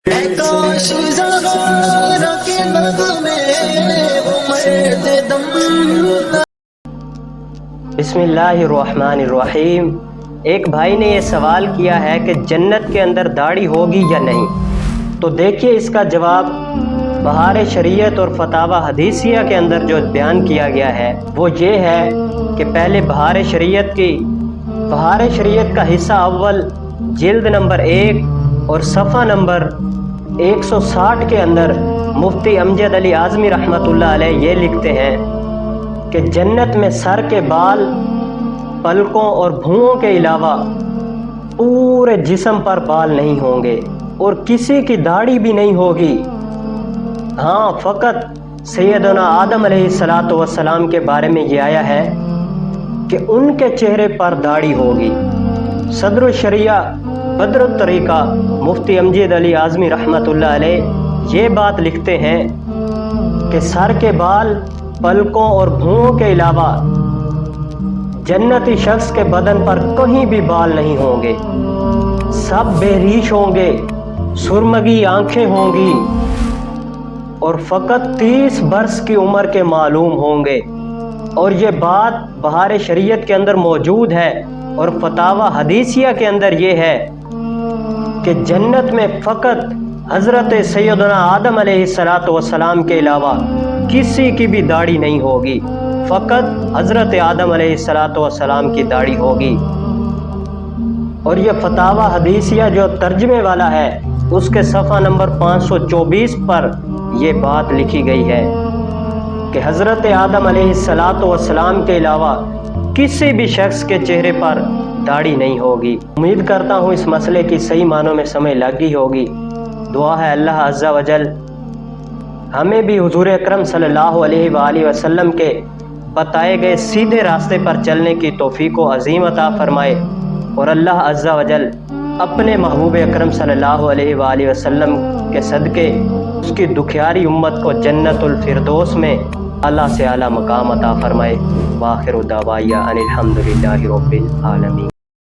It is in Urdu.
بسم اللہ الرحمن الرحیم۔ ایک بھائی نے یہ سوال کیا ہے کہ جنت کے اندر داڑھی ہوگی یا نہیں، تو دیکھیے اس کا جواب بہار شریعت اور فتاوی حدیثیہ کے اندر جو بیان کیا گیا ہے وہ یہ ہے کہ پہلے بہار شریعت کا حصہ اول جلد نمبر 1 اور صفحہ نمبر 160 کے اندر مفتی امجد علی اعظمی رحمۃ اللہ علیہ یہ لکھتے ہیں کہ جنت میں سر کے بال، پلکوں اور بھوؤں کے علاوہ پورے جسم پر بال نہیں ہوں گے اور کسی کی داڑھی بھی نہیں ہوگی۔ ہاں، فقط سیدنا آدم علیہ السلام کے بارے میں یہ آیا ہے کہ ان کے چہرے پر داڑھی ہوگی۔ صدر الشریعہ بدر الطریقہ مفتی امجد علی اعظمی رحمۃ اللہ علیہ یہ بات لکھتے ہیں کہ سر کے بال، پلکوں اور بھوؤں کے علاوہ جنتی شخص کے بدن پر کہیں بھی بال نہیں ہوں گے، سب بہریش ہوں گے، سرمگی آنکھیں ہوں گی اور فقط 30 برس کی عمر کے معلوم ہوں گے۔ اور یہ بات بہار شریعت کے اندر موجود ہے اور فتاوی حدیثیہ کے اندر یہ ہے کہ جنت میں فقط حضرت سیدنا آدم علیہ السلام کے علاوہ کسی کی بھی داڑھی نہیں ہوگی، فقط حضرت آدم علیہ السلام کی داڑھی ہوگی۔ اور یہ فتاوی حدیثیہ جو ترجمے والا ہے اس کے صفحہ نمبر 524 پر یہ بات لکھی گئی ہے کہ حضرت آدم علیہ السلام کے علاوہ کسی بھی شخص کے چہرے پر داڑھی نہیں ہوگی۔ امید کرتا ہوں اس مسئلے کی صحیح معنوں میں سمجھ لگ گئی ہوگی۔ دعا ہے اللہ عز و جل ہمیں بھی حضور اکرم صلی اللہ علیہ وآلہ وسلم کے بتائے گئے سیدھے راستے پر چلنے کی توفیق و عظیم عطا فرمائے، اور اللہ عز و جل اپنے محبوب اکرم صلی اللہ علیہ وآلہ وسلم کے صدقے اس کی دکھیاری امت کو جنت الفردوس میں اعلیٰ سے اعلیٰ مقام عطا فرمائے۔ وآخر دعوایا ان الحمد للہ رب العالمین۔